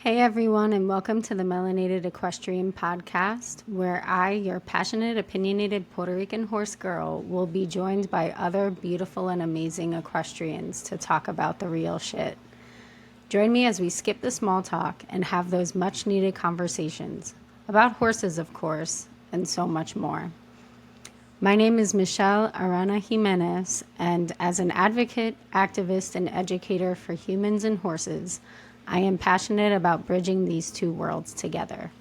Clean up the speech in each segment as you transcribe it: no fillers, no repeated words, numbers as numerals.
Hey everyone, and welcome to the Melanated Equestrian Podcast, where I, your passionate, opinionated Puerto Rican horse girl, will be joined by other beautiful and amazing equestrians to talk about the real shit. Join me as we skip the small talk and have those much needed conversations about horses, of course, and so much more. My name is Michelle Arana Jimenez, and as an advocate, activist, and educator for humans and horses, I am passionate about bridging these two worlds together.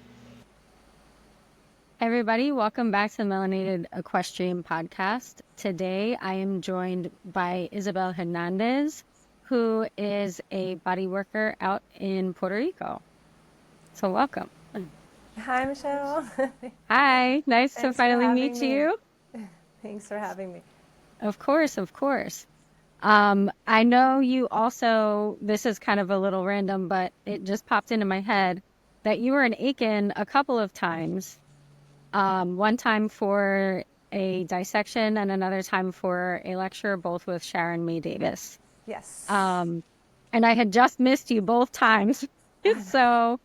Everybody, welcome back to the Melanated Equestrian Podcast. Today, I am joined by Isabelle Hernandez, who is a body worker out in Puerto Rico. So welcome. Hi, Michelle. Hi, nice to Thanks for finally having meet me. you. Thanks for having me. Of course, of course. I know you also, this is kind of a little random, but it just popped into my head that you were in Aiken a couple of times. One time for a dissection and another time for a lecture, both with Sharon May Davis. Yes. Um, and I had just missed you both times. So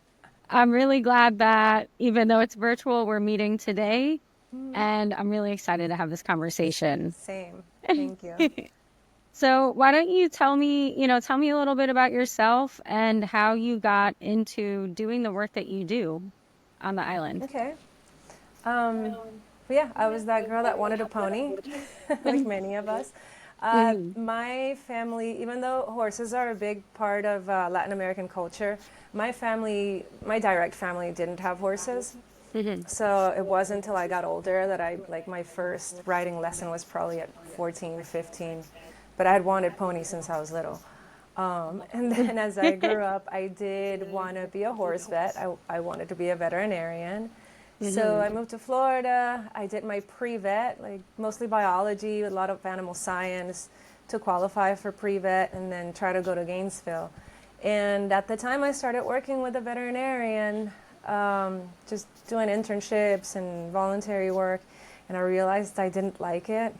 I'm really glad that even though it's virtual, we're meeting today. And I'm really excited to have this conversation. Same. Thank you. So why don't you tell me a little bit about yourself and how you got into doing the work that you do on the island. Okay. Um, but yeah, I was that girl that wanted a pony, like many of us. Mhm. My family, even though horses are a big part of Latin American culture, my direct family didn't have horses. Mhm. So it wasn't until I got older that my first riding lesson was probably at 14, 15. But I had wanted ponies since I was little. And then as I grew up, I did want to be a horse vet. I wanted to be a veterinarian. So I Mhm. moved to Florida. I did my pre-vet, like mostly biology, a lot of animal science to qualify for pre-vet and then try to go to Gainesville. And at the time I started working with a veterinarian, just doing internships and voluntary work, and I realized I didn't like it.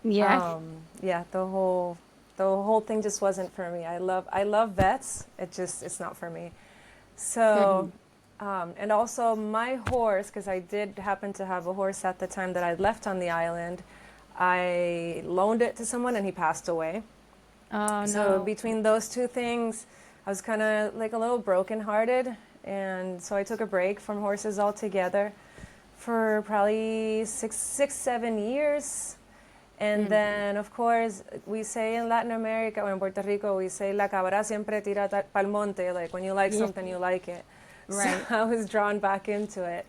Yeah. Yeah, the whole thing just wasn't for me. I love vets. It's not for me. So, Mhm. and also my horse, because I did happen to have a horse at the time that I left on the island. I loaned it to someone and he passed away. Oh So no. between those two things, I was kind of like a little brokenhearted, and so I took a break from horses altogether for probably 7 years. And Mm. then, of course, we say in Latin America or in Puerto Rico, we say la cabra siempre tira pa'l monte. Like when you like Yeah. something, you like it. So Right. I was drawn back into it.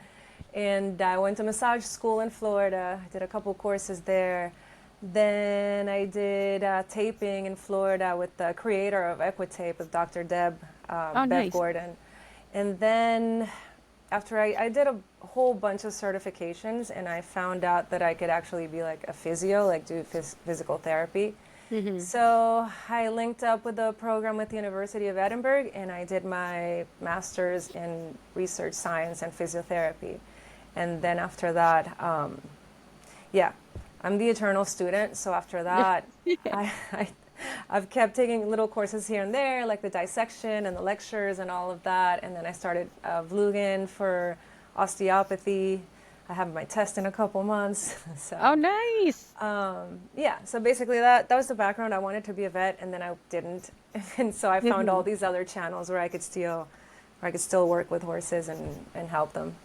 And I went to massage school in Florida. I did a couple courses there. Then I did taping in Florida with the creator of Equitape, with Dr. Oh Bev nice. Gordon. And then after I did a whole bunch of certifications, and I found out that I could actually be like a physio, like do physical therapy. Mhm. So I linked up with a program with the University of Edinburgh, and I did my master's in research science and physiotherapy. And then after that, yeah, I'm the eternal student. So after that, I, I I've kept taking little courses here and there, like the dissection and the lectures and all of that. And then I started Vlugen for osteopathy. I have my test in a couple months. Oh So nice. yeah, so basically that was the background. I wanted to be a vet, and then I didn't. And so I found all Mhm. these other channels where I could still work with horses and help them.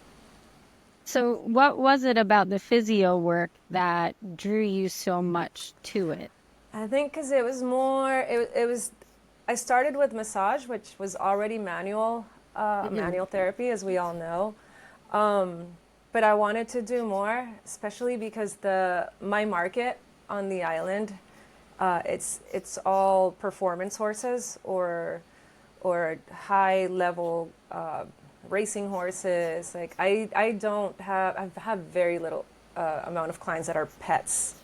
So what was it about the physio work that drew you so much to it? I think because it was more, it was, I started with massage, which was already Mhm. manual therapy, as we all know. But I wanted to do more, especially because my market on the island, it's all performance horses or high level racing horses. Like I don't have I've had very little amount of clients that are pets.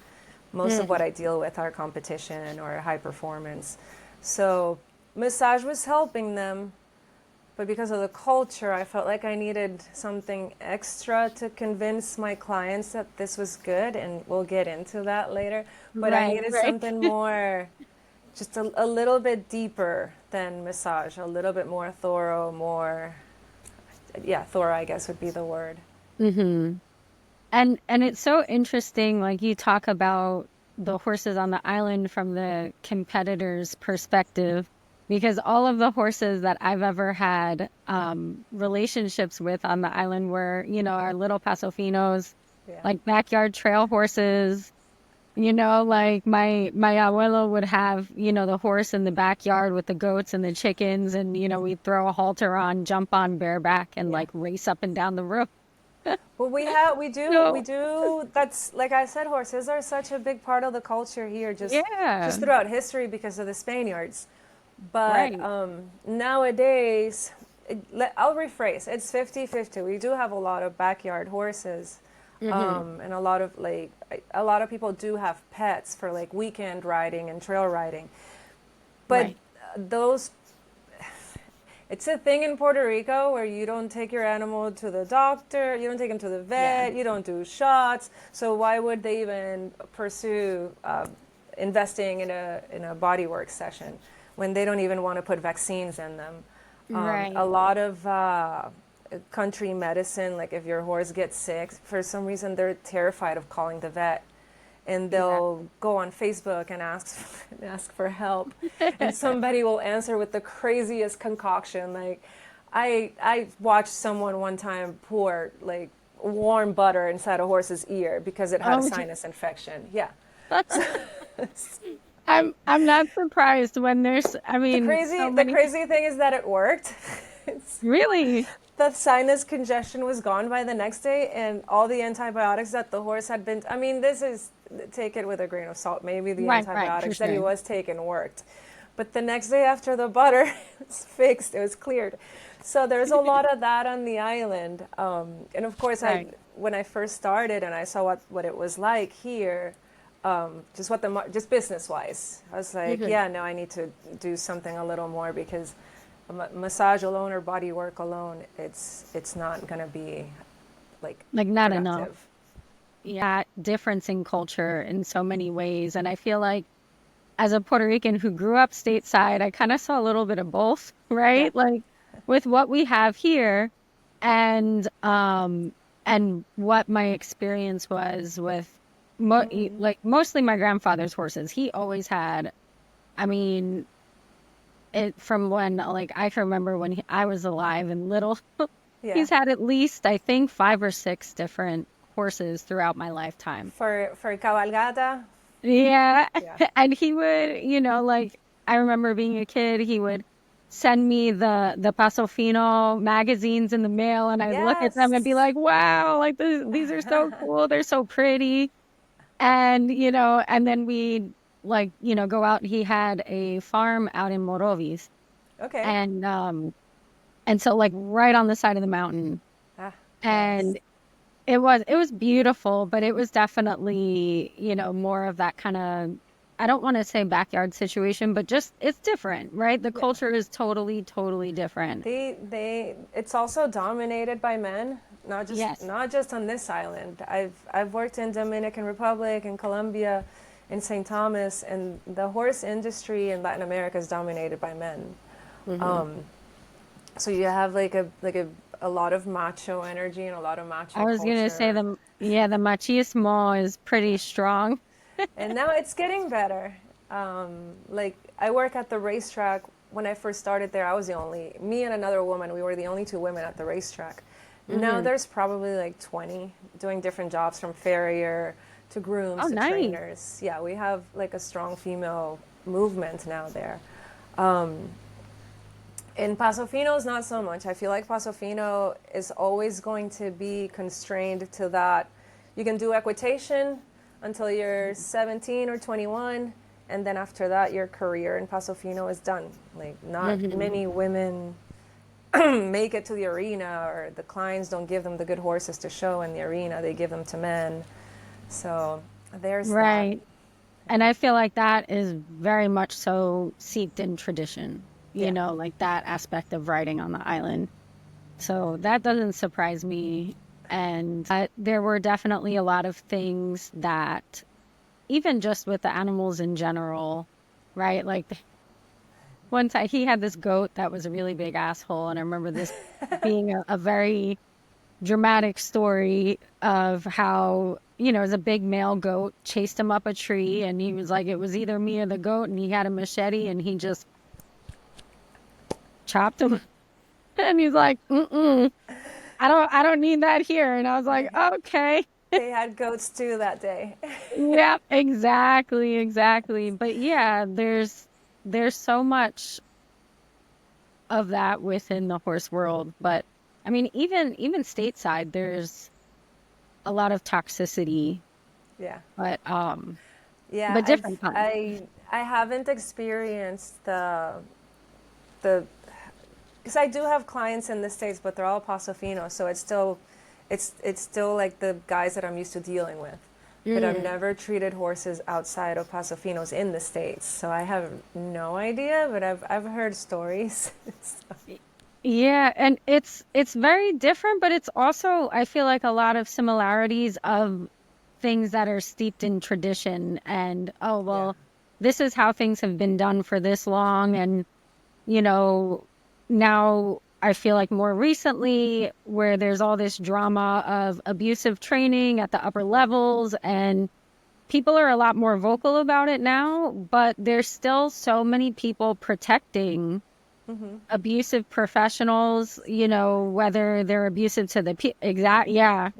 Most of what Mm. I deal with are competition or high performance. So massage was helping them, but because of the culture, I felt like I needed something extra to convince my clients that this was good, and we'll get into that later. But I Right, needed right. something more just a little bit deeper than massage, a little bit more thorough, more, yeah, thorough, I guess would be the word. Mm-hmm. And it's so interesting, like you talk about the horses on the island from the competitor's perspective, because all of the horses that I've ever had relationships with on the island were, our little Paso Finos, Yeah. like backyard trail horses. Like my abuelo would have, the horse in the backyard with the goats and the chickens, and we'd throw a halter on, jump on bareback, and Yeah. like race up and down the road. Well, we So, do. That's like I said, horses are such a big part of the culture here, yeah, just throughout history because of the Spaniards. But right. nowadays, I'll rephrase. It's 50-50. We do have a lot of backyard horses, Hmm. and a lot of people do have pets for like weekend riding and trail riding. But Right. those it's a thing in Puerto Rico where you don't take your animal to the doctor, you don't take him to the Yeah. vet, you don't do shots. So why would they even pursue investing in a bodywork session when they don't even want to put vaccines in them? A Right. lot of country medicine, like if your horse gets sick, for some reason they're terrified of calling the vet, and Yeah. they'll go on Facebook and ask for help, and somebody will answer with the craziest concoction. Like, I watched someone one time pour like warm butter inside a horse's ear because it had a Oh, sinus infection. Yeah, I'm not surprised when there's, I mean, so the many. crazy thing is that it worked. It's, Really? the sinus congestion was gone by the next day, and all the antibiotics that the horse had been, I mean, this is, take it with a grain of salt. Maybe the Right, for antibiotics that he sure. was taking worked. But the next day after the butter, it was fixed, it was cleared. So there's a lot of that on the island. And of course, Right. when I first started and I saw what it was like here, just business wise, I was like, Hmm. yeah, no, I need to do something a little more because massage alone or body work alone, it's not going to be like Like, not enough. productive. Yeah, difference in culture in so many ways. And I feel like as a Puerto Rican who grew up stateside, I kind of saw a little bit of both, Yeah. right? Like with what we have here and what my experience was with like mostly my grandfather's horses. He always had, I mean, it from when like I can remember when I was alive and little. Yeah. He's had at least, I think, 5 or 6 different horses throughout my lifetime. For cabalgata. Yeah. Yeah. And he would, like I remember being a kid, he would send me the Paso Fino magazines in the mail, and I'd look at them and be Yes. like, wow, like these are so cool. They're so pretty. And, and then we'd like, go out. He had a farm out in Morovis. Okay. And so like right on the side of the mountain. Ah, yes. And it was beautiful, but it was definitely, more of that kind of, I don't want to say backyard situation, but just it's different, right? The Yeah. culture is totally, totally different. It's also dominated by men, Yes. not just on this island. I've worked in Dominican Republic and Colombia, in St. Thomas, and the horse industry in Latin America is dominated by men. Hmm. So you have a lot of macho energy and a lot of I macho was gonna say culture. the machismo is pretty strong. And now it's getting better. Like I work at the racetrack. When I first started there, I was me and another woman, we were the only two women at the racetrack. Now Hmm. there's probably like 20 doing different jobs from farrier to grooms Oh, to nice. trainers. Yeah, we have like a strong female movement now there. In Pasofino, not so much. I feel like Pasofino is always going to be constrained to that. You can do equitation until you're 17 or 21, and then after that, your career in Pasofino is done. Like, not Hmm. many women make it to the arena, or the clients don't give them the good horses to show in the arena. They give them to men. So there's that. Right. And I feel like that is very much so seeped in tradition, Yeah. like that aspect of riding on the island. So that doesn't surprise me. And there were definitely a lot of things that, even just with the animals in general, right? Like one time he had this goat that was a really big asshole. And I remember this being a very dramatic story of how, it was a big male goat chased him up a tree and he was like, it was either me or the goat. And he had a machete and he just chopped him. And he's like, I don't need that here. And I was like, okay. They had goats too that day. Yeah, exactly. But yeah, there's so much of that within the horse world. But I mean, even stateside, there's a lot of toxicity, Yeah. but Yeah, but different kinds. I haven't experienced the because I do have clients in the States, but they're all Paso Finos, so it's still like the guys that I'm used to dealing with. But I've never treated horses outside of Paso Finos in the States, so I have no idea. But I've heard stories. So, Yeah, and it's very different, but it's also, I feel like, a lot of similarities of things that are steeped in tradition and, oh, yeah. well, this is how things have been done for this long. And, you know, now I feel like more recently where there's all this drama of abusive training at the upper levels and people are a lot more vocal about it now, but there's still so many people protecting abusive professionals, whether they're abusive to the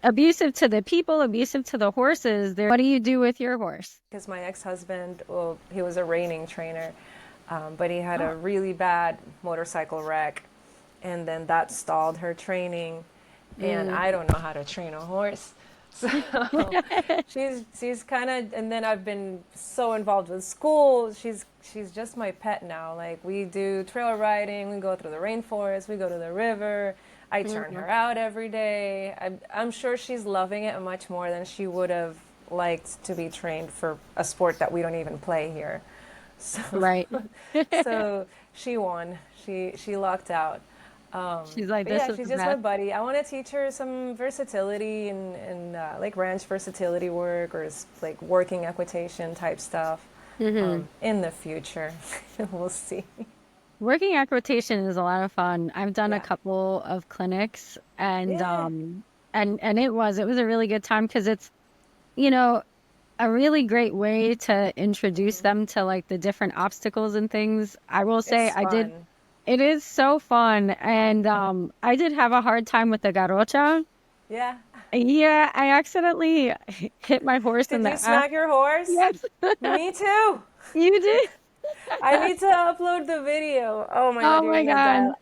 abusive to the people, abusive to the horses. What do you do with your horse? Because my ex-husband, well, he was a reining trainer, but he had a really bad motorcycle wreck, and then that stalled her training. And I don't know how to train a horse, so she's kind of. And then I've been so involved with school. She's just my pet now. Like we do trail riding, we go through the rainforest, we go to the river. I turn her out every day. I'm sure she's loving it much more than she would have liked to be trained for a sport that we don't even play here. So, Right. so she won. She lucked out. She's like, But this yeah, is she's the just my best. buddy. I want to teach her some versatility and like ranch versatility work or like working equitation type stuff in the future. We'll see. Working equitation is a lot of fun. I've done a Yeah. couple of clinics and Yeah. and it was a really good time because it's, you know, a really great way to introduce them to like the different obstacles and things. I will say It's I did. fun. It is so fun. And I did have a hard time with the garrocha. Yeah. Yeah, I accidentally hit my horse in Did the you ass. smack your horse? Yes, Me too. you did. I need to upload the video. Oh my God, Oh you're my gonna die. God.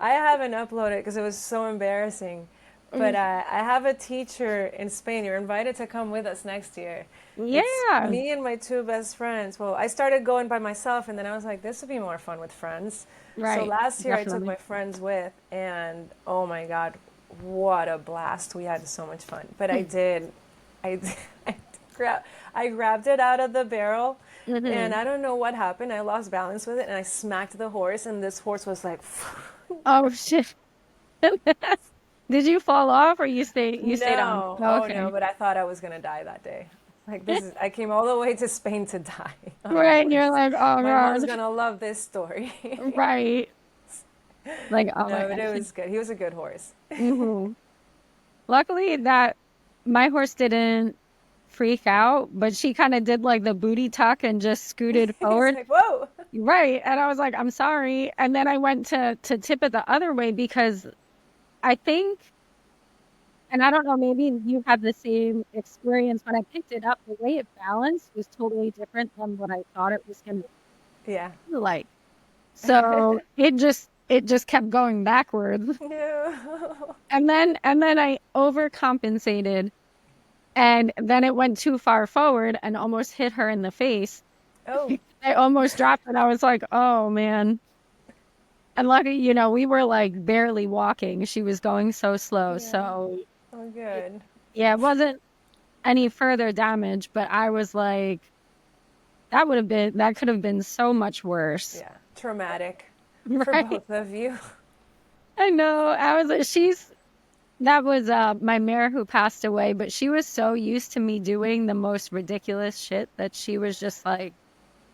I haven't uploaded because it was so embarrassing. But Mm, I have a teacher in Spain. You're invited to come with us next year. It's yeah, me and my two best friends. Well, I started going by myself, and then I was like, this would be more fun with friends. So right. last year I took Definitely. my friends with, and oh my God, what a blast. We had so much fun. But I did, I, I grabbed it out of the barrel, and Hmm. I don't know what happened. I lost balance with it, and I smacked the horse, and this horse was like, Oh shit. Did you fall off or you stayed on? no, Oh, oh no, okay. but I thought I was gonna die that day. Like I came all the way to Spain to die on a Right. And you're horse. like, oh My mom's God. gonna love this story. Right. Like, oh my No, but God. it was good. He was a good horse. Hmm. Luckily that my horse didn't freak out, but she kind of did like the booty tuck and just scooted He's forward. like, whoa. Right. And I was like, I'm sorry. And then I went to tip it the other way because I think, and I don't know, maybe you had the same experience when I picked it up, the way it balanced was totally different than what I thought it was going to Yeah. be like. So it just kept going backwards. No. And then I overcompensated and then it went too far forward and almost hit her in the face. Oh, I almost dropped it. I was like, "Oh man." And lucky, we were like barely walking. She was going so slow. yeah. So, Oh, y- good. yeah, it wasn't any further damage, but I was like, that could have been so much worse. Yeah. Traumatic for Right. both of you. I know. I was like, that was my mare who passed away, but she was so used to me doing the most ridiculous shit that she was just like,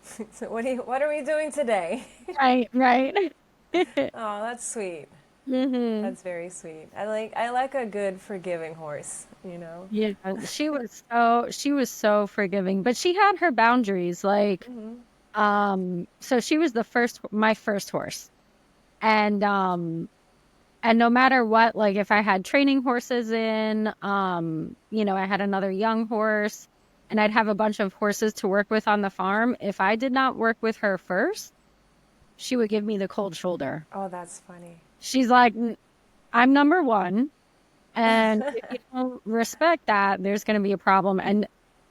So what are we doing today? Right, right. Oh, that's sweet. Hmm. That's very sweet. I like a good forgiving horse, you know. Yeah, she was so forgiving, but she had her boundaries. Like, so she was my first horse, and no matter what, like if I had training horses in, I had another young horse, and I'd have a bunch of horses to work with on the farm. If I did not work with her first, she would give me the cold shoulder. Oh, that's funny. She's like, I'm number one. And if you don't respect that, there's going to be a problem. And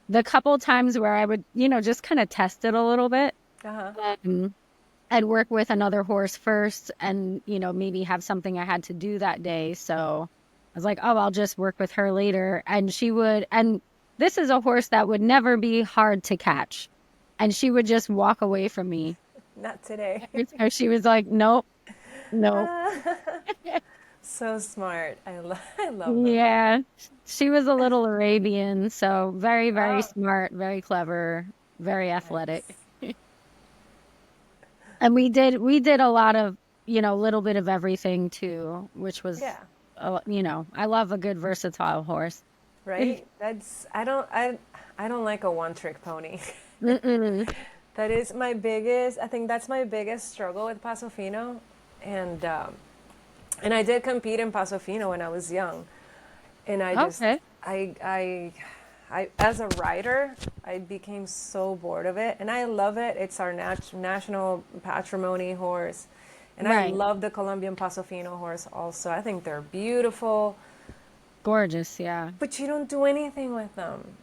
the couple times where I would, just kind of test it a little bit, Uh-huh. um, I'd work with another horse first and, maybe have something I had to do that day. So I was like, oh, I'll just work with her later. And this is a horse that would never be hard to catch. And she would just walk away from me. Not today. Every time she was like, nope, nope. So smart. I love them. Yeah, she was a little Arabian, so very, very Oh, smart, very clever, very athletic. nice. And we did a lot of, little bit of everything too, which was, Yeah, I love a good versatile horse. right? That's I don't like a one-trick pony. Mm-mm. That is my biggest, I think that's my biggest struggle with Paso Fino. And and I did compete in Paso Fino when I was young. And I just Okay. as a rider, I became so bored of it, and I love it. It's our national patrimony horse, and I Right. love the Colombian Paso Fino horse also. I think they're beautiful, Gorgeous, yeah. but you don't do anything with them.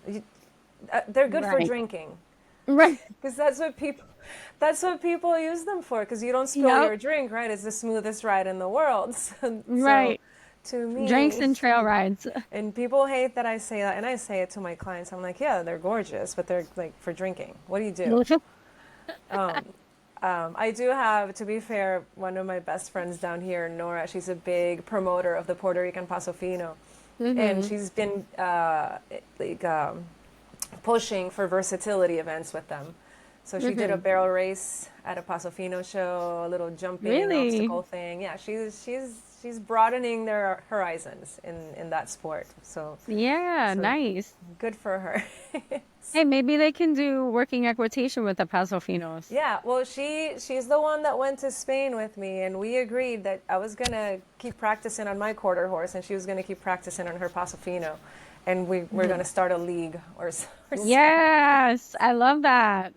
They're good for Right. drinking, Right. because that's what people use them for. Because you don't spill Yep. your drink, right? It's the smoothest ride in the world. So Right. to Drinks me. and trail rides. And people hate that I say that, and I say it to my clients. I'm like, yeah, they're gorgeous, but they're like for drinking. What do you do? I do have, to be fair, one of my best friends down here, Nora. She's a big promoter of the Puerto Rican Paso Fino, and Hmm. she's been like pushing for versatility events with them. So she did a Hmm. barrel race at a Paso Fino show, a little jumping Really? obstacle thing. Yeah, she's broadening their horizons in that sport. So Yeah, so nice. good for her. Hey, maybe they can do working equitation with the Paso Finos. Yeah, well, she's the one that went to Spain with me, and we agreed that I was gonna keep practicing on my quarter horse, and she was gonna keep practicing on her Pasofino, and we're gonna start a league Yes, I love that.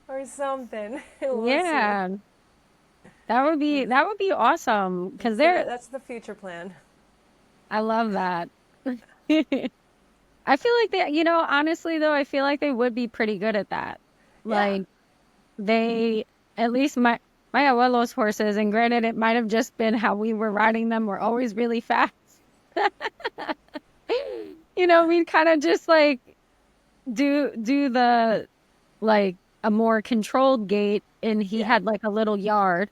or something. We'll see. Yeah, that would be awesome because That's the future plan. I love that. I feel like honestly though, I feel like they would be pretty good at that. Yeah. Like they, at least my abuelo's horses, and granted it might have just been how we were riding them, were always really fast. We'd kind of just like do the like a more controlled gait, and he Yeah. had like a little yard.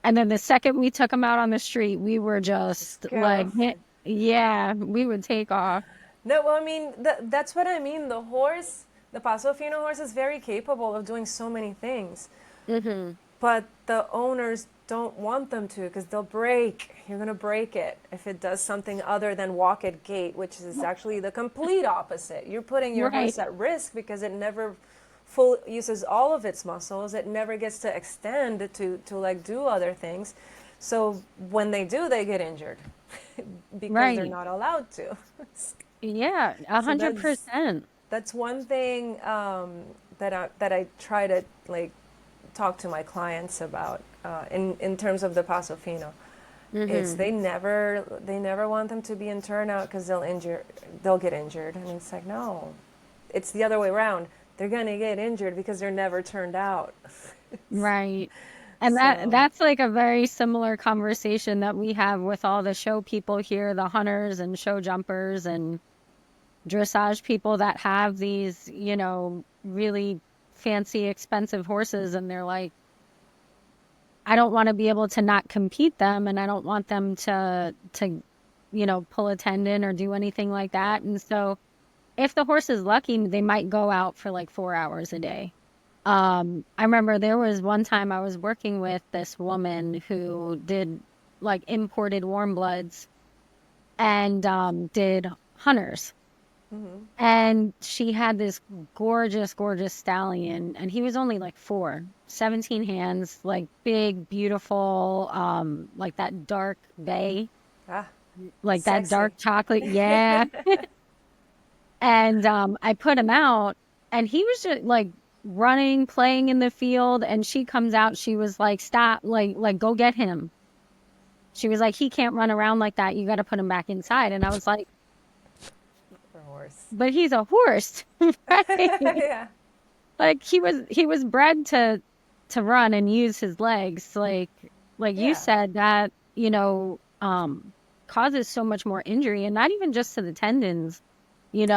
And then the second we took him out on the street, we were Just just like, go. yeah, we would take off. No, well, I mean, that's what I mean. The Paso Fino horse is very capable of doing so many things. Hmm. But the owners don't want them to because they'll break. You're going to break it if it does something other than walk at gait, which is actually the complete opposite. You're putting your Right, horse at risk because it never full uses all of its muscles. It never gets to extend to like do other things. So when they do, they get injured because they're right. not allowed to. Yeah, a So hundred percent. that's one thing that I try to like talk to my clients about in terms of the Paso Fino. It's Hmm. they never want them to be in turnout because they'll get injured, and it's like no, it's the other way around. They're gonna get injured because they're never turned out. Right. And So that's like a very similar conversation that we have with all the show people here, the hunters and show jumpers and dressage people that have these, really fancy, expensive horses, and they're like, I don't want to be able to not compete them, and I don't want them to pull a tendon or do anything like that. And so if the horse is lucky, they might go out for like 4 hours a day. I remember there was one time I was working with this woman who did like imported warm bloods and did hunters. And she had this gorgeous, gorgeous stallion, and he was only like 17 hands, like big, beautiful, like that dark bay, Ah, like that sexy. dark chocolate. Yeah. And I put him out, and he was just like running, playing in the field, and she comes out, she was like, "Stop, like go get him." She was like, "He can't run around like that. You got to put him back inside." And I was like, For horse. "But he's a horse." Right? Yeah. Like he was bred to run and use his legs. Like you Yeah. said, that, causes so much more injury, and not even just to the tendons, it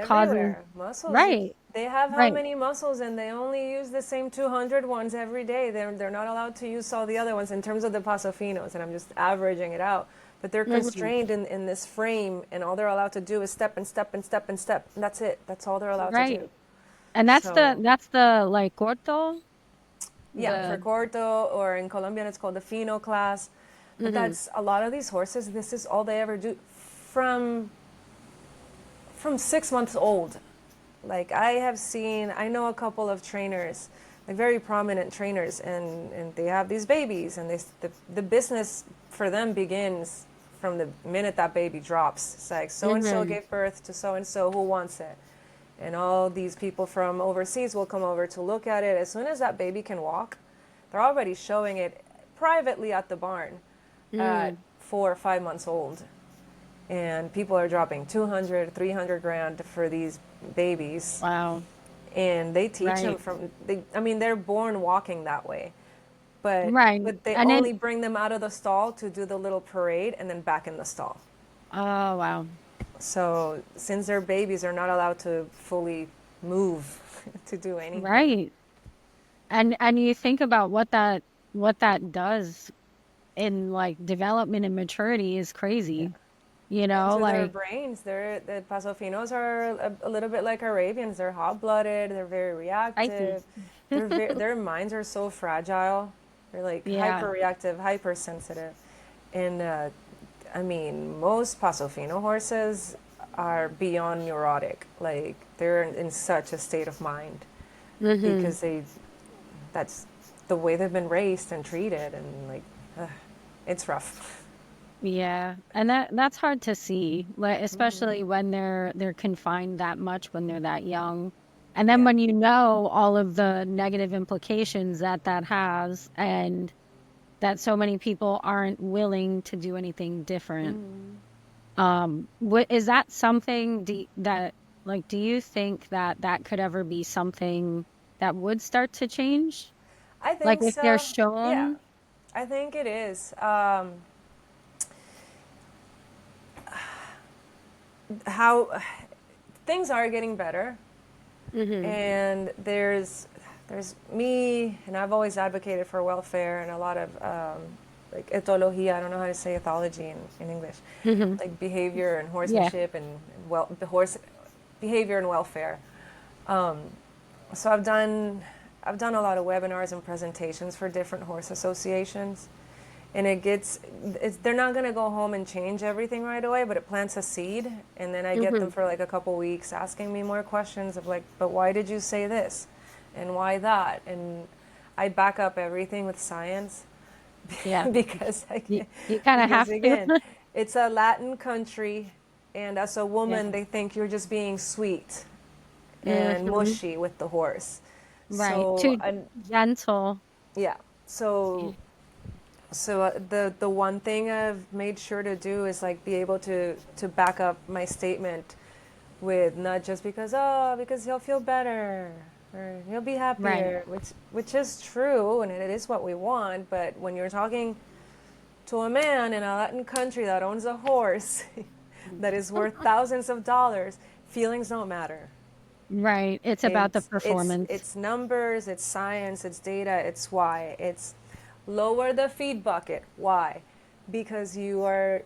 causes. Everywhere. Muscles. Right, They have how right. many muscles and they only use the same 200 ones every day. They're not allowed to use all the other ones in terms of the pasofinos, and I'm just averaging it out. But they're Mhm. constrained in this frame, and all they're allowed to do is step and step and step and step. And that's it. That's all they're allowed to Right. do. And So, that's the like corto, yeah, for the corto, or in Colombian it's called the fino class. But mhm. that's a lot of these horses, this is all they ever do from from 6 months old. Like I know a couple of trainers, like very prominent trainers, and they have these babies, and the business for them begins from the minute that baby drops. It's like so and so Mhm. gave birth to so and so, who wants it? And all these people from overseas will come over to look at it. As soon as that baby can walk, they're already showing it privately at the barn at Mm. 4 or 5 months old. And people are dropping 200, 300 grand for these babies, Wow. and they teach them Right. from I mean, they're born walking that way, but Right. they And then only bring them out of the stall to do the little parade and then back in the stall. oh wow. So since they're babies, they're not allowed to fully move to do anything. Right. And you think about what that does in like development and maturity is Yeah. crazy. And to their Like brains, the Pasofinos are a little bit like Arabians. They're hot-blooded. They're very reactive. Pisces. Their minds are so fragile. They're like Yeah. hyper-reactive, hypersensitive. And I mean, most Pasofino horses are beyond neurotic. Like they're in such a state of mind Mhm. because that's the way they've been raised and treated, and like, ugh, it's rough. Yeah. And that's hard to see, like especially when they're confined that much when they're that young. And then Yeah. when you know all of the negative implications that that has, and that so many people aren't willing to do anything different. What is that something that like do you think that that could ever be something that would start to change? I Like think if they're so. Yeah, shown? I think it is. How things are getting better, Mhm. and there's me, and I've always advocated for welfare and a lot of like etologia. I don't know how to say ethology in English, Mhm. like behavior and Yeah. horsemanship and well, the horse behavior and welfare. So I've done a lot of webinars and presentations for different horse associations, and they're not going to go home and change everything right away, but it plants a seed, and then I get them Mhm. for like a couple weeks asking me more questions of like, but why did you say this, and why that, and I back up everything with science. Yeah. because You kind of because have to. again, it's a Latin country, and as a Yeah. woman, they think you're just being sweet and Mhm. mushy with the horse. Right. So, Too gentle. yeah. Yeah. So the one thing I've made sure to do is like be able to back up my statement with not just because he'll feel better or he'll be Right. happier, which is true and it is what we want. But when you're talking to a man in a Latin country that owns a horse that is worth thousands of dollars, feelings don't matter. Right. It's about the performance. It's numbers, it's science, it's data, it's why. It's lower the feed bucket. Why? Because you are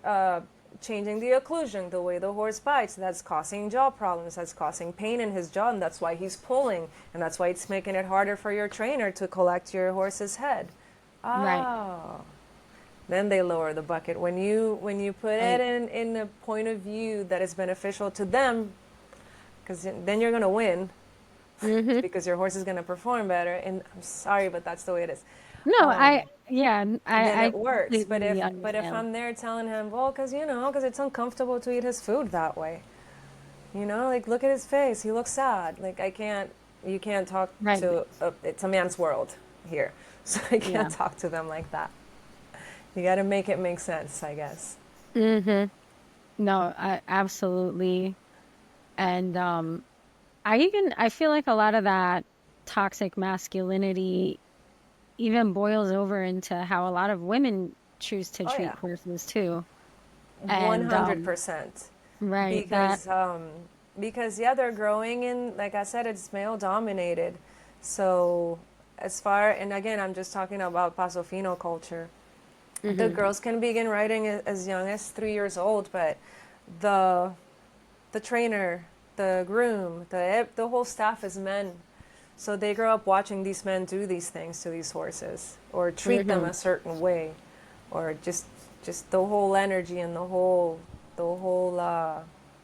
changing the occlusion, the way the horse bites, that's causing jaw problems, that's causing pain in his jaw, and that's why he's pulling, and that's why it's making it harder for your trainer to collect your horse's head. Right. Oh, then they lower the bucket. When you put it Right. in a point of view that is beneficial to them, because then you're gonna win, Mm-hmm. because your horse is gonna perform better. And I'm sorry, but that's the way it is. No, Um, yeah, then I it works. But completely if understand. I'm there telling him, well, because it's uncomfortable to eat his food that way. Like look at his face. He looks sad. Like I can't. You can't talk Right. to. It's a man's world here, so I Yeah. can't talk to them like that. You got to make it make sense, I guess. Mm-hmm. No, absolutely. And I feel like a lot of that toxic masculinity even boils over into how a lot of women choose to Oh treat yeah, horses too. And 100%. right, that Because yeah, they're growing in, like I said, it's male dominated. So and again, I'm just talking about Paso Fino culture. The hmm girls can begin riding as young as 3 years old, but the the trainer, the groom, the whole staff is men. So they grow up watching these men do these things to these horses, or treat them hmm a certain way, or just the whole energy and the whole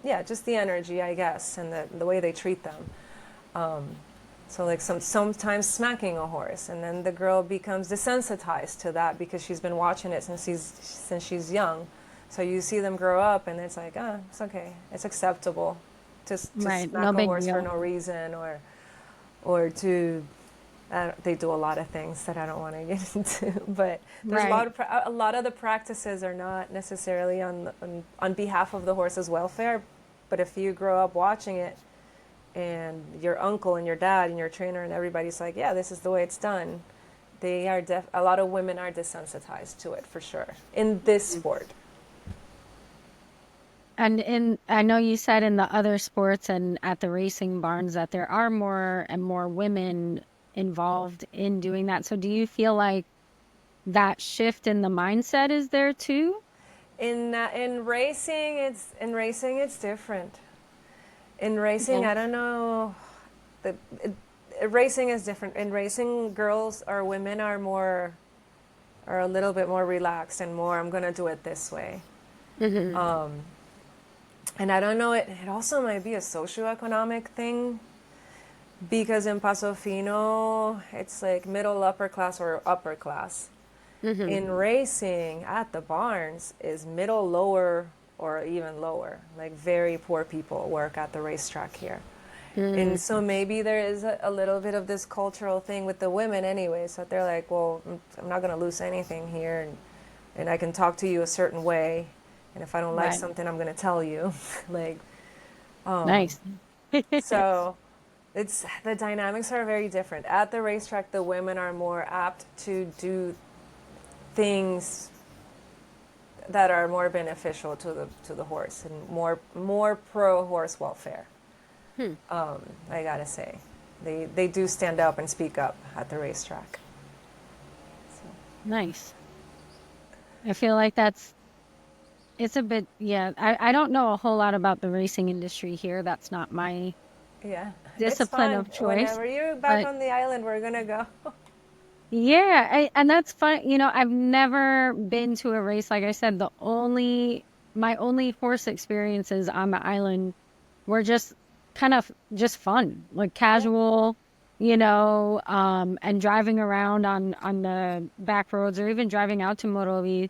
yeah, just the energy, I guess, and the way they treat them. So like sometimes smacking a horse, and then the girl becomes desensitized to that because she's been watching it since she's young. So you see them grow up, and it's like, ah, it's okay, it's acceptable to right, no smack a big horse for deal. no reason, or to they do a lot of things that I don't want to get into. But there's Right. a lot of the practices are not necessarily on behalf of the horse's welfare, but if you grow up watching it, and your uncle and your dad and your trainer and everybody's like, yeah, this is the way it's done. A lot of women are desensitized to it for sure in this sport. And I know you said in the other sports and at the racing barns that there are more and more women involved in doing that. So do you feel like that shift in the mindset is there too? In racing it's different. In racing, Yeah. I don't know. The racing is different. In racing, girls or women are a little bit more relaxed and more. I'm gonna do it this way. hmm And I don't know. It also might be a socioeconomic thing because in Paso Fino, it's like middle upper class or upper class. hmm In racing, at the barns, is middle lower or even lower. Like very poor people work at the racetrack here. And so maybe there is a little bit of this cultural thing with the women anyway. So they're like, well, I'm not going to lose anything here. And I can talk to you a certain way. And if I don't like Right. something, I'm going to tell you. like, Nice. so the dynamics are very different. At the racetrack, the women are more apt to do things that are more beneficial to the horse and more pro horse welfare. Hmm. I gotta say, they do stand up and speak up at the racetrack. So, Nice. I feel like it's a bit, yeah. I don't know a whole lot about the racing industry here. That's not my yeah, it's discipline fun. of choice. Whenever you're back But on the island, we're gonna go. yeah, and that's fun. I've never been to a race. Like I said, my only horse experiences on the island were just kind of just fun, like Yeah, casual, and driving around on the back roads or even driving out to Morovi.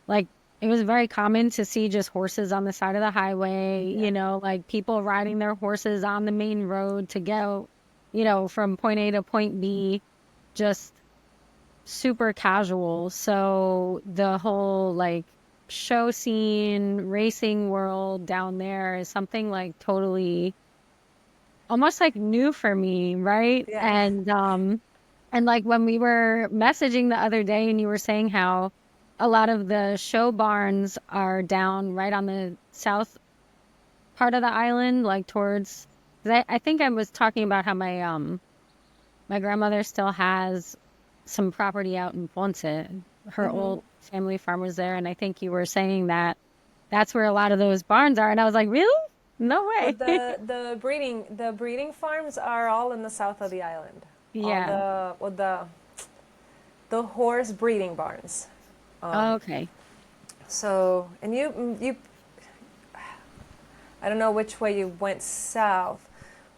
Like it was very common to see just horses on the side of the highway, yeah, like people riding their horses on the main road to go, from point A to point B, just super casual. So the whole like show scene, racing world down there is something like totally almost like new for me, right? yeah. And like when we were messaging the other day and you were saying how a lot of the show barns are down right on the south part of the island, like towards 'cause I think I was talking about how my grandmother still has some property out in Ponce. Her old family farm was there, and I think you were saying that. that's where a lot of those barns are. And I was like, really? No Well, way. the breeding farms are all in the south of the island. All Yeah. the horse breeding barns. Okay. So, and you I don't know which way you went south,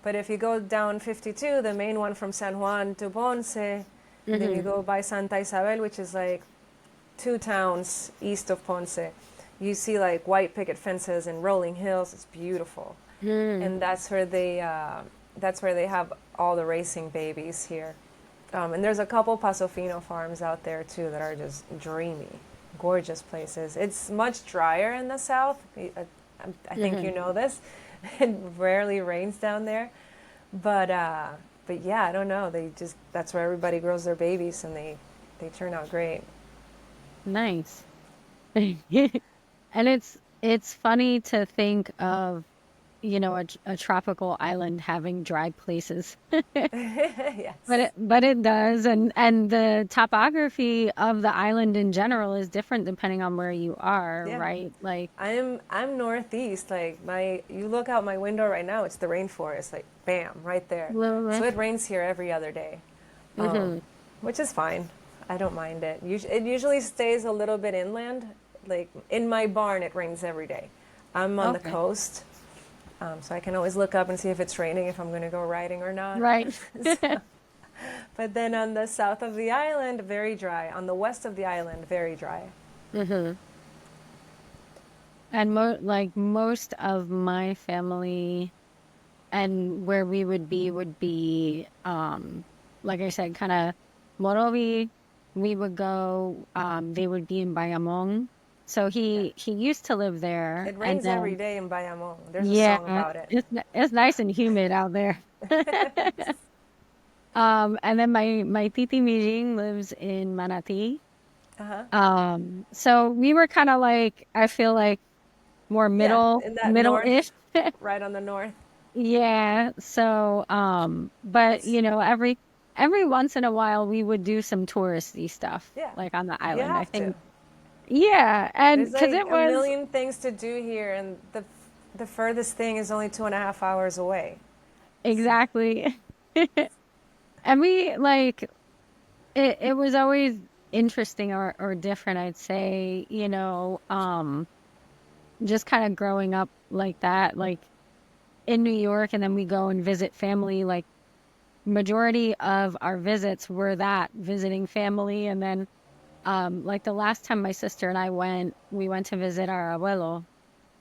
but if you go down 52, the main one from San Juan to Ponce, then you Mm-hmm. go by Santa Isabel, which is like 2 towns east of Ponce. You see like white picket fences and rolling hills. It's beautiful, Mm. and that's where they have all the racing babies here. And there's a couple Pasofino farms out there too that are just dreamy, gorgeous places. It's much drier in the south. I think you Mm-hmm. know this. It rarely rains down there, but yeah, I don't know. That's where everybody grows their babies, and they turn out great. Nice. And it's funny to think of, a tropical island having dry places. But Yes. it does, and the topography of the island in general is different depending on where you are, Yeah. right? Like, I'm northeast. Like you look out my window right now, it's the rainforest. Like bam, right there. So literally. it rains here every other day, Hmm. which is fine. I don't mind it. It usually stays a little bit inland. Like in my barn, it rains every day. I'm on the Okay. coast, so I can always look up and see if it's raining, if I'm going to go riding or not. Right. But then on the south of the island, very dry. On the west of the island, very dry. Hmm. And most of my family and where we would be, like I said, kind of Morovi. We would go, they would be in Bayamon. So Yeah. he used to live there, It and rains every then day in Bayamon. There's a song yeah, about it. it's nice and humid out there. And then my titi Mijing lives in Manatee. Uh huh. So we were kind of like, I feel like more Yeah, in that north, middle-ish. right on the north. Yeah. So, but It's every once in a while we would do some touristy stuff yeah, like on the you island. I have to. think, yeah, and There's because like it a was million things to do here, and the furthest thing is only 2.5 hours away. exactly, and we like it was always interesting or different, I'd say, just kind of growing up like that, like in New York, and then we go and visit family. Like majority of our visits were that visiting family, and then like the last time my sister and I went, we went to visit our abuelo.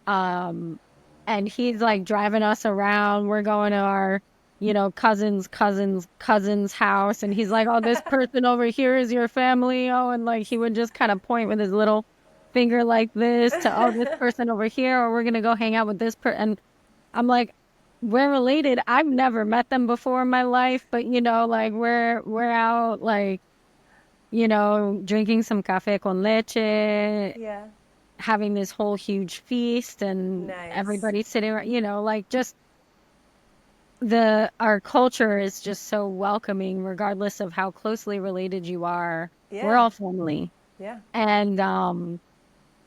Um, and he's like driving us around. We're going to our, cousin's house. And he's like, oh, this person over here is your family. Oh, and like he would just kind of point with his little finger like this to, oh, this person over here, or we're gonna go hang out with this person. And I'm like, we're related. I've never met them before in my life, but like we're out like drinking some café con leche, Yeah, having this whole huge feast, and nice. everybody sitting around, like just our culture is just so welcoming, regardless of how closely related you are. We're Yeah, all family. yeah.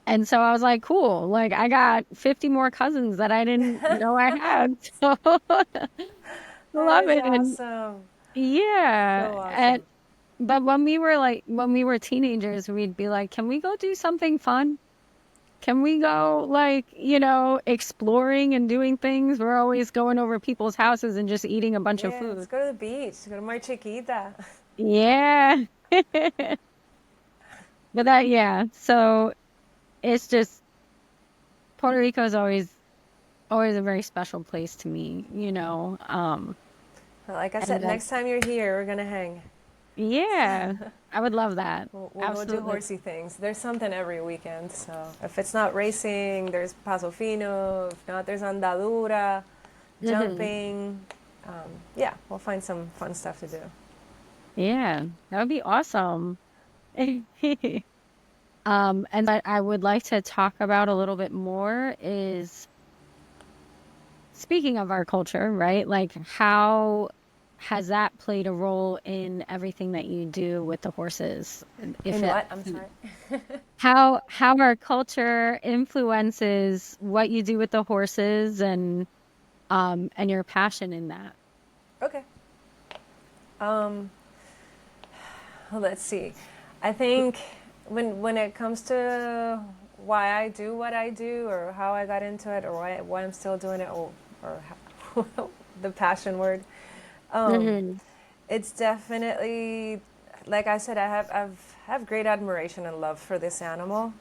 And so I was like, cool. Like I got 50 more cousins that I didn't know I had. So That love is it. And awesome. yeah. So And awesome. but when we were teenagers, we'd be like, can we go do something fun? Can we go like, exploring and doing things? We're always going over people's houses and just eating a bunch of Yeah, let's food. go to the beach. Go to Mar Chiquita. Yeah. But yeah. So it's just Puerto Rico is always a very special place to me, Like I and said, then next time you're here, we're gonna hang. yeah, I would love that. We'll go do Absolutely. horsey things. There's something every weekend. So if it's not racing, there's Paso Fino. If not, there's Andadura, Hmm. jumping. Yeah, we'll find some fun stuff to do. Yeah, that would be awesome. And what I would like to talk about a little bit more is speaking of our culture, right? Like has that played a role in everything that you do with the horses? If In it what? I'm sorry. how our culture influences what you do with the horses and your passion in that. Okay. Um, well, let's see. I think when it comes to why I do what I do, or how I got into it, or why I'm still doing it, or how, the passion word, um, Hmm. it's definitely, like I said, I have great admiration and love for this animal.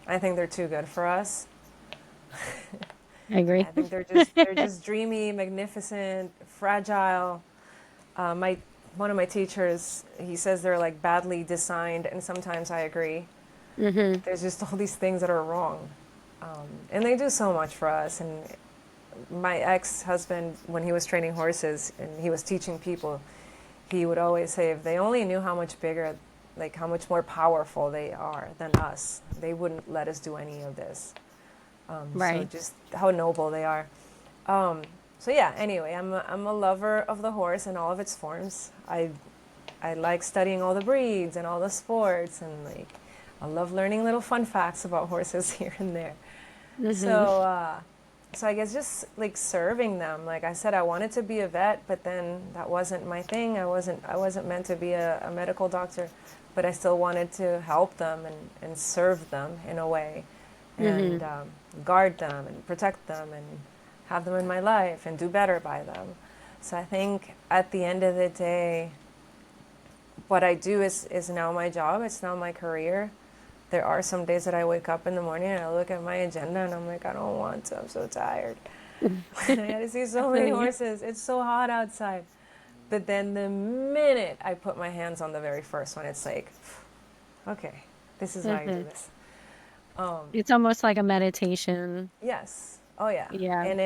I think they're too good for us. I agree. I think they're just dreamy, magnificent, fragile. My One of my teachers, he says they're like badly designed, and sometimes I agree. Hmm. There's just all these things that are wrong, and they do so much for us. And my ex-husband, when he was training horses and he was teaching people, he would always say, if they only knew how much bigger, like how much more powerful they are than us, they wouldn't let us do any of this. So Right. just how noble they are. Um, so yeah. Anyway, I'm a lover of the horse in all of its forms. I like studying all the breeds and all the sports, and like I love learning little fun facts about horses here and there. Hmm. So so I guess just like serving them. Like I said, I wanted to be a vet, but then that wasn't my thing. I wasn't meant to be a medical doctor, but I still wanted to help them and serve them in a way, and Hmm. guard them and protect them and have them in my life and do better by them. So I think at the end of the day, what I do is now my job. It's now my career. There are some days that I wake up in the morning and I look at my agenda and I'm like, I don't want to. I'm so tired. I had to see I so feel many you. horses. It's so hot outside. But then the minute I put my hands on the very first one, it's like, okay, this is why I do Hmm. this. Um, It's almost like a meditation. yes. Oh yeah. Yeah. And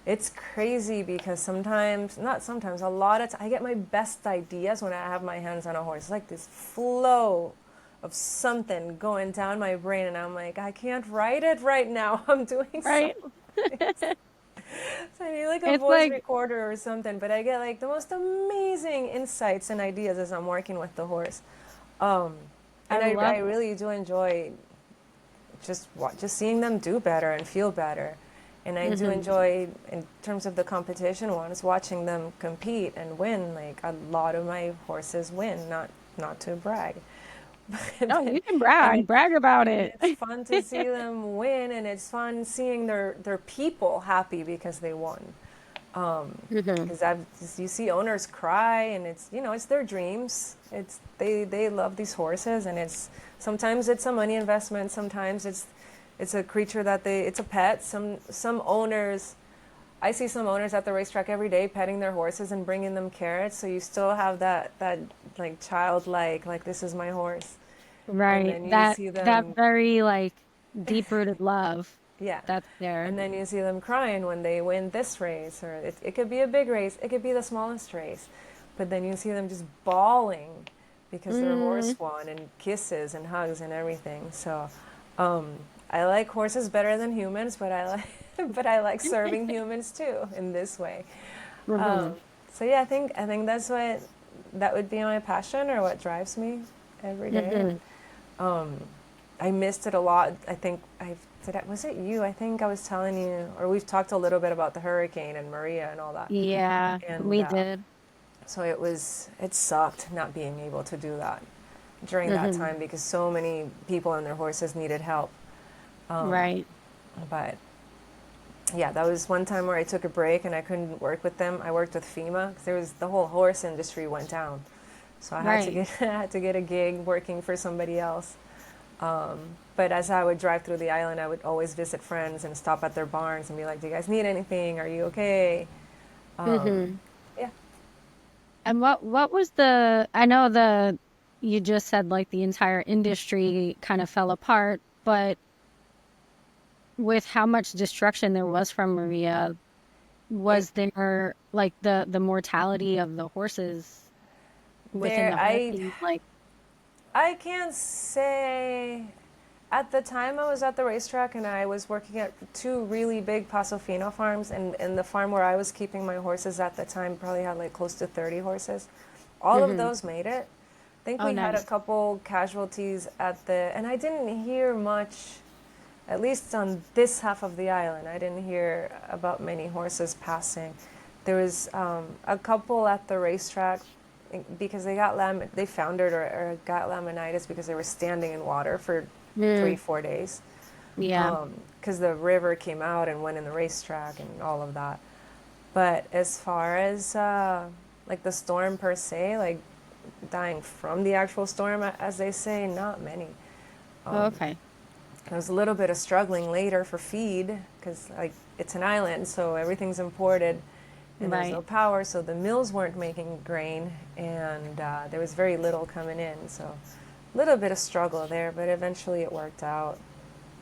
it's crazy because sometimes, not sometimes, a lot of I get my best ideas when I have my hands on a horse. It's like this flow of something going down my brain, and I'm like, I can't write it right now. I'm doing Right. something. So I need like a It's voice like recorder or something, but I get like the most amazing insights and ideas as I'm working with the horse. Um, I and I love really do enjoy just seeing them do better and feel better. And I do hmm enjoy, in terms of the competition ones, watching them compete and win. Like a lot of my horses win, not to brag, Oh, but you can and brag. it Brag about and it. it's fun to see them win, and it's fun seeing their people happy because they won. Hmm. Because you see owners cry, and it's their dreams. They love these horses, and sometimes it's a money investment, sometimes it's a creature it's a pet. Some owners, I see some owners at the racetrack every day petting their horses and bringing them carrots. So you still have that like childlike, like this is my horse, and Right. then you That see that them, very like deep-rooted love yeah. that's there. And then you see them crying when they win this race, or it could be a big race, it could be the smallest race. But then you see them just bawling because their Mm. horse won, and kisses and hugs and everything. So um, I like horses better than humans, but I like but I like serving humans too in this way. Um, Hmm. so yeah, I think that would be my passion, or what drives me every day. And Hmm. I missed it a lot. I think was it you? I think I was telling you, or we've talked a little bit about the hurricane and Maria and all that. Yeah, And we did. so it sucked not being able to do that during that Hmm. time because so many people and their horses needed help. Right. But yeah, that was one time where I took a break and I couldn't work with them. I worked with FEMA because the whole horse industry went down. So I had to Right. get I had to get a gig working for somebody else. But as I would drive through the island, I would always visit friends and stop at their barns and be like, "Do you guys need anything? Are you okay?" Hmm. Yeah. And what was I know you just said like the entire industry kind of fell apart, but with how much destruction there was from Maria, It was there like the mortality of the horses within there the hurricane? Like, I can't say At the time, I was at the racetrack and I was working at two really big Pasofino farms. And the farm where I was keeping my horses at the time probably had like close to 30 horses. All of those made it. I think Oh, we had a nice. couple casualties at and I didn't hear much, at least on this half of the island. I didn't hear about many horses passing. There was a couple at the racetrack because they foundered or got laminitis because they were standing in water for Mm, 3-4 days yeah. because the river came out and went in the racetrack and all of that. But as far as like the storm per se, like dying from the actual storm, as they say, not many. Oh, okay. There was a little bit of struggling later for feed because like it's an island, so everything's imported, and there's no Right. power, so the mills weren't making grain, and there was very little coming in. So a little bit of struggle there, but eventually it worked out.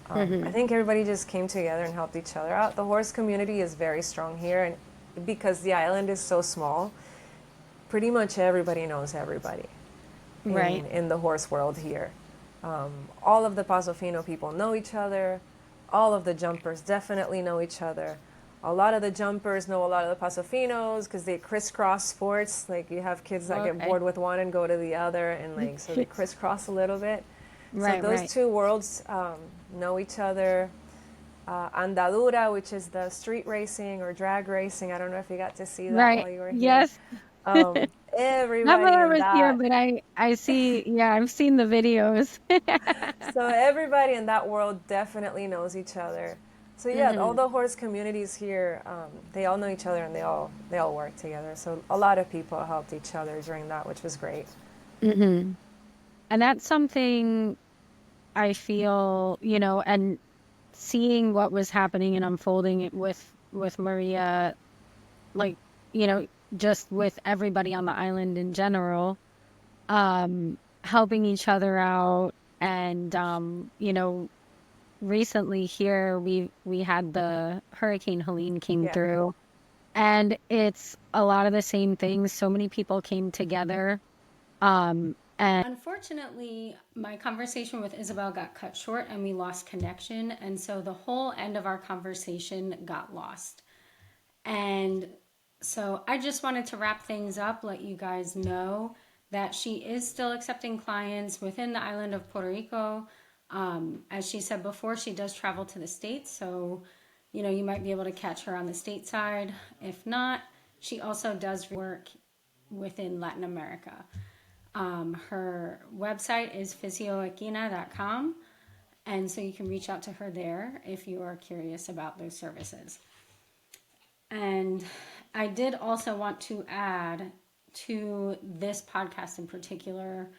I think everybody just came together and helped each other out. The horse community is very strong here, and because the island is so small, pretty much everybody knows everybody Right. in the horse world here. All of the Pasofino people know each other. All of the jumpers definitely know each other. A lot of the jumpers know a lot of the Pasofinos because they crisscross sports. Like you have kids that get Okay. bored with one and go to the other, and like so they crisscross a little bit. So Right, those right. two worlds know each other. Andadura, which is the street racing or drag racing. I don't know if you got to see that Right. while you were here. Yes. Not that Everybody I in was here, that but I see, yeah, I've seen the videos. So everybody in that world definitely knows each other. So yeah, all the horse communities here, they all know each other and they all work together. So a lot of people helped each other during that, which was great. hmm And that's something I feel, and seeing what was happening and unfolding it with Maria, like, you know, just with everybody on the island in general, helping each other out. And recently here we had the Hurricane Helene came Yeah, through, and it's a lot of the same things. So many people came together. And unfortunately, my conversation with Isabel got cut short and we lost connection. And so the whole end of our conversation got lost. And so I just wanted to wrap things up, let you guys know that she is still accepting clients within the island of Puerto Rico. As she said before, she does travel to the States. So, you might be able to catch her on the stateside. If not, she also does work within Latin America. Her website is fisioequina.com. And so you can reach out to her there if you are curious about those services. And I did also want to add to this podcast in particular,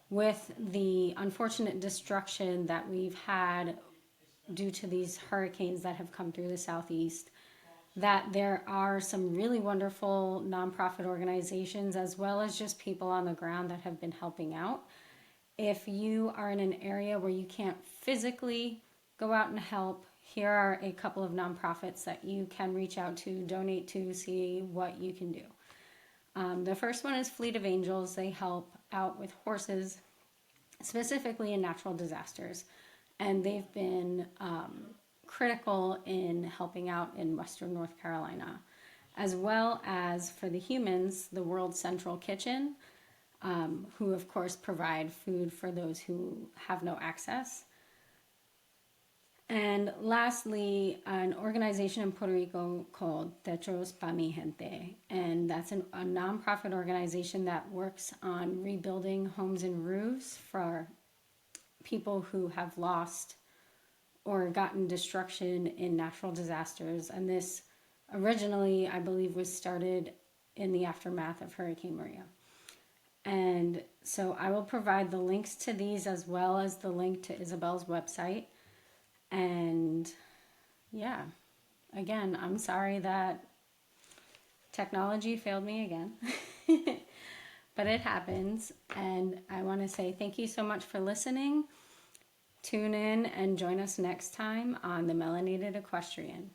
with the unfortunate destruction that we've had due to these hurricanes that have come through the Southeast, that there are some really wonderful nonprofit organizations as well as just people on the ground that have been helping out. If you are in an area where you can't physically go out and help, here are a couple of nonprofits that you can reach out to, donate to, see what you can do. The first one is Fleet of Angels. They help out with horses, specifically in natural disasters. And they've been critical in helping out in Western North Carolina, as well as for the humans, the World Central Kitchen, who of course provide food for those who have no access. And lastly, an organization in Puerto Rico called Techos Pa Mi Gente. And that's a nonprofit organization that works on rebuilding homes and roofs for people who have lost or gotten destruction in natural disasters. And this originally, I believe, was started in the aftermath of Hurricane Maria. And so I will provide the links to these as well as the link to Isabel's website. And yeah, again, I'm sorry that technology failed me again, but it happens. And I want to say thank you so much for listening. Tune in and join us next time on The Melanated Equestrian.